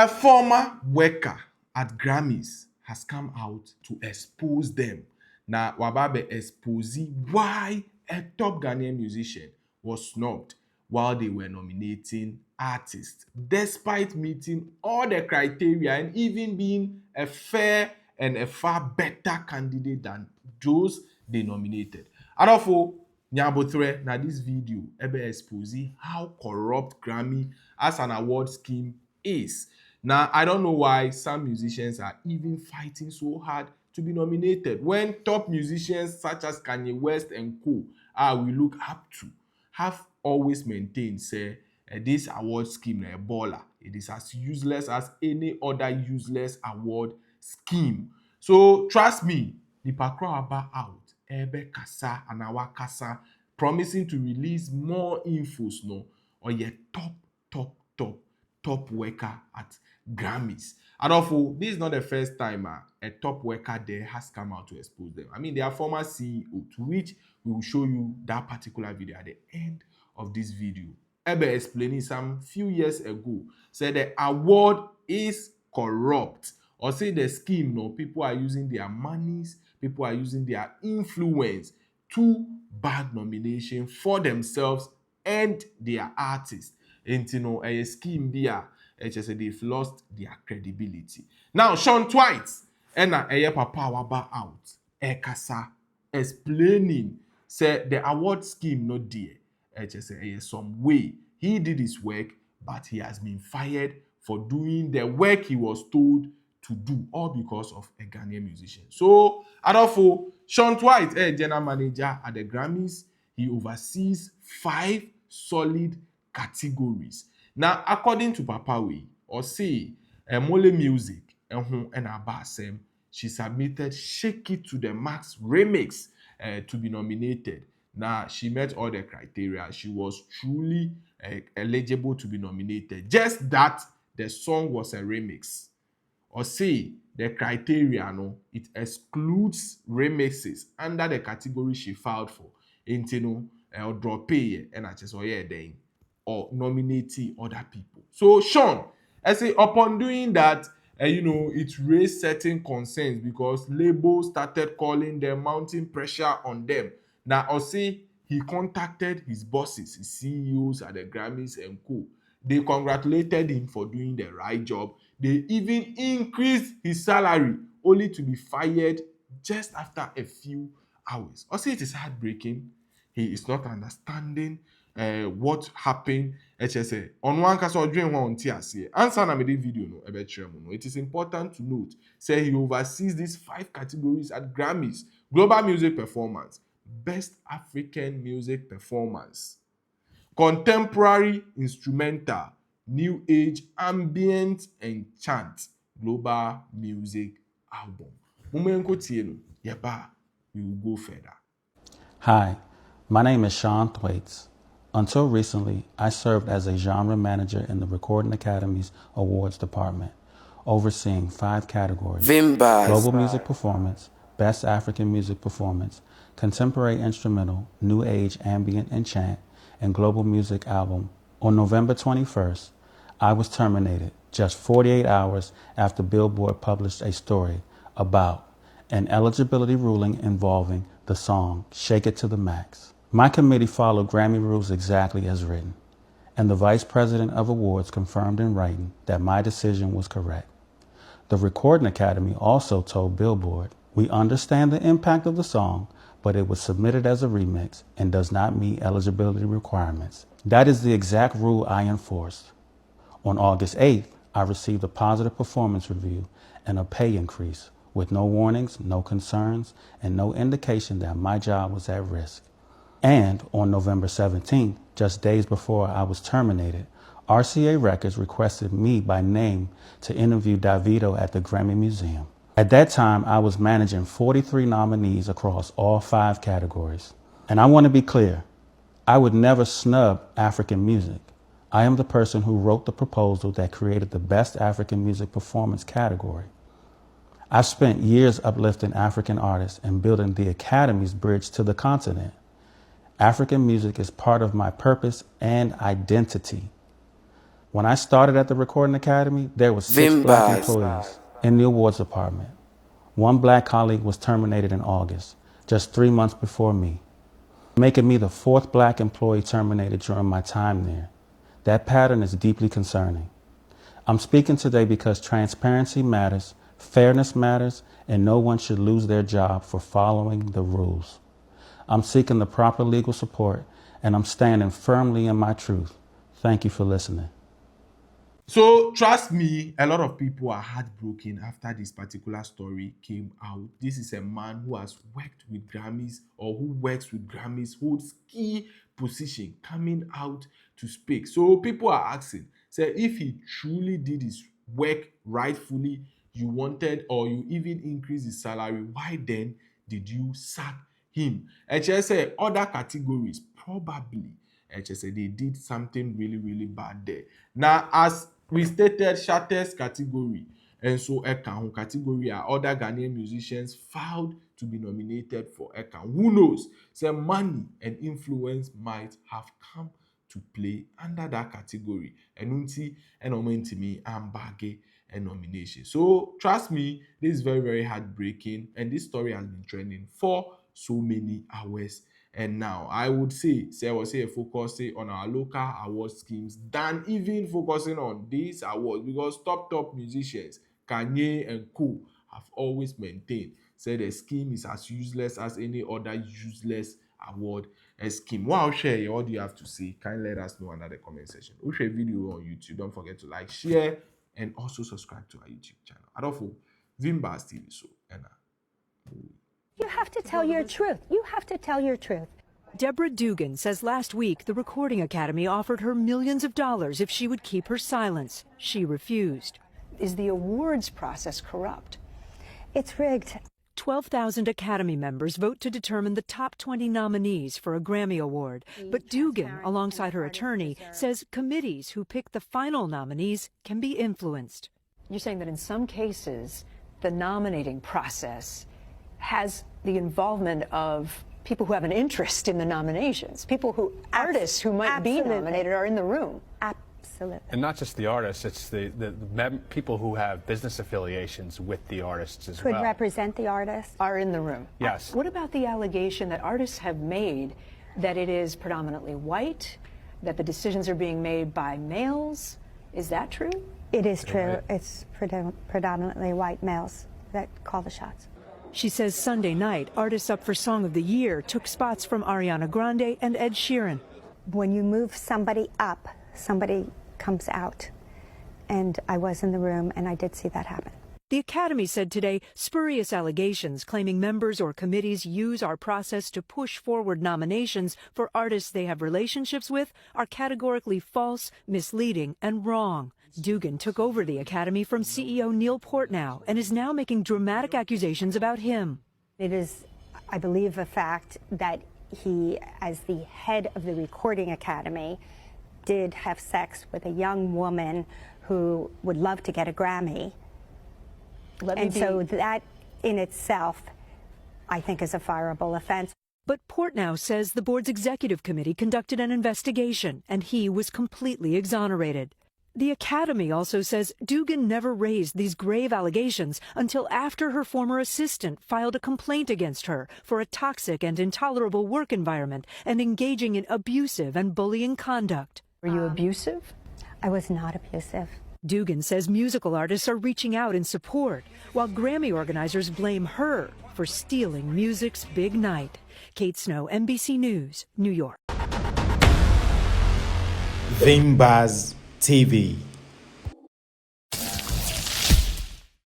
A former worker at Grammys has come out to expose them. Now, wababe expose why a top Ghanaian musician was snubbed while they were nominating artists, despite meeting all the criteria and even being a fair and a far better candidate than those they nominated. Adolfo Nyabotre, now this video ebe expose how corrupt Grammy as an award scheme is. Now, I don't know why some musicians are even fighting so hard to be nominated when top musicians such as Kanye West and co we look up to have always maintained say this award scheme na a baller. It is as useless as any other useless award scheme. So trust me, the Pakraba out, ebe kasa anawa kasa, promising to release more infos no or your top worker at Grammys. And also, this is not the first time a top worker there has come out to expose them. I mean, they are former CEO, to which we will show you that particular video at the end of this video. Ebe explaining some few years ago, said the award is corrupt. Or say the scheme, no, people are using their monies, people are using their influence to bag nomination for themselves and their artists. And you know, a scheme there, they've lost their credibility. Now, Sean White, and a papa waba out, ekasa, explaining, say the award scheme not there. Some way he did his work, but he has been fired for doing the work he was told to do, all because of a Ghanaian musician. So, Adolfo, Sean White, a general manager at the Grammys, he oversees 5 solid categories. Now, according to Papa Way, or say, Mole Music, and Abasem, she submitted Shake It to the Max remix to be nominated. Now, she met all the criteria. She was truly eligible to be nominated. Just that the song was a remix. Or say, the criteria, no, it excludes remixes under the category she filed for. Intino, or drop pay, and I just, then, or nominating other people. So, Sean, I say, upon doing that, it raised certain concerns because labels started calling them, mounting pressure on them. Now, I say, he contacted his bosses, his CEOs at the Grammys and co. They congratulated him for doing the right job. They even increased his salary only to be fired just after a few hours. I say it is heartbreaking. He is not understanding what happened. On one case, answer na me video no. It is important to note. Say he oversees these 5 categories at Grammys: Global Music Performance, Best African Music Performance, Contemporary Instrumental, New Age Ambient and Chant, Global Music Album. Momenko tieno, yeba, we will go further. Hi, my name is Sean Thwaites. Until recently, I served as a genre manager in the Recording Academy's Awards Department, overseeing 5 categories: Global Music Performance, Best African Music Performance, Contemporary Instrumental, New Age Ambient and Chant, and Global Music Album. On November 21st, I was terminated just 48 hours after Billboard published a story about an eligibility ruling involving the song Shake It to the Max. My committee followed Grammy rules exactly as written, and the Vice President of Awards confirmed in writing that my decision was correct. The Recording Academy also told Billboard, "We understand the impact of the song, but it was submitted as a remix and does not meet eligibility requirements." That is the exact rule I enforced. On August 8th, I received a positive performance review and a pay increase with no warnings, no concerns, and no indication that my job was at risk. And on November 17th, just days before I was terminated, RCA Records requested me by name to interview Davido at the Grammy Museum. At that time, I was managing 43 nominees across all 5 categories. And I want to be clear, I would never snub African music. I am the person who wrote the proposal that created the Best African Music Performance category. I've spent years uplifting African artists and building the Academy's bridge to the continent. African music is part of my purpose and identity. When I started at the Recording Academy, there were 6 black employees in the awards department. One black colleague was terminated in August, just 3 months before me, making me the 4th black employee terminated during my time there. That pattern is deeply concerning. I'm speaking today because transparency matters, fairness matters, and no one should lose their job for following the rules. I'm seeking the proper legal support, and I'm standing firmly in my truth. Thank you for listening. So trust me, a lot of people are heartbroken after this particular story came out. This is a man who has worked with Grammys, or who works with Grammys, holds key position, coming out to speak. So people are asking, say, if he truly did his work rightfully, you wanted, or you even increased his salary, why then did you sack him? HSA, other categories, probably HSA, they did something really, really bad there. Now, as we stated, Shatters category, and so Ekan category are other Ghanaian musicians filed to be nominated for Ekan. Who knows? Say money and influence might have come to play under that category. And me and baggy and nomination. So trust me, this is very, very heartbreaking, and this story has been trending for so many hours. And now I would say I was here focusing on our local award schemes than even focusing on these awards, because top musicians, Kanye and co, have always maintained say the scheme is as useless as any other useless award scheme. What I'll share, what do you have to say? Kindly let us know under the comment section. We'll share video on YouTube. Don't forget to like, share, and also subscribe to our YouTube channel. Adolfo, Vimbas TV so and you have to tell your truth. You have to tell your truth. Deborah Dugan says last week the Recording Academy offered her millions of dollars if she would keep her silence. She refused. Is the awards process corrupt? It's rigged. 12,000 Academy members vote to determine the top 20 nominees for a Grammy Award. But Dugan, alongside her attorney, says committees who pick the final nominees can be influenced. You're saying that in some cases, the nominating process has the involvement of people who have an interest in the nominations, artists who might be nominated are in the room. Absolutely. And not just the artists, it's the people who have business affiliations with the artists as well. Could represent the artists. Are in the room. Yes. What about the allegation that artists have made that it is predominantly white, that the decisions are being made by males? Is that true? It is true. It's predominantly white males that call the shots. She says Sunday night, artists up for Song of the Year took spots from Ariana Grande and Ed Sheeran. When you move somebody up, somebody comes out. And I was in the room, and I did see that happen. The Academy said today spurious allegations claiming members or committees use our process to push forward nominations for artists they have relationships with are categorically false, misleading, and wrong. Dugan took over the Academy from CEO Neil Portnow and is now making dramatic accusations about him. It is, I believe, a fact that he, as the head of the Recording Academy, did have sex with a young woman who would love to get a Grammy. So that in itself, I think, is a fireable offense. But Portnow says the board's executive committee conducted an investigation and he was completely exonerated. The Academy also says Dugan never raised these grave allegations until after her former assistant filed a complaint against her for a toxic and intolerable work environment and engaging in abusive and bullying conduct. Were you abusive? I was not abusive. Dugan says musical artists are reaching out in support, while Grammy organizers blame her for stealing music's big night. Kate Snow, NBC News, New York. Vimbas TV.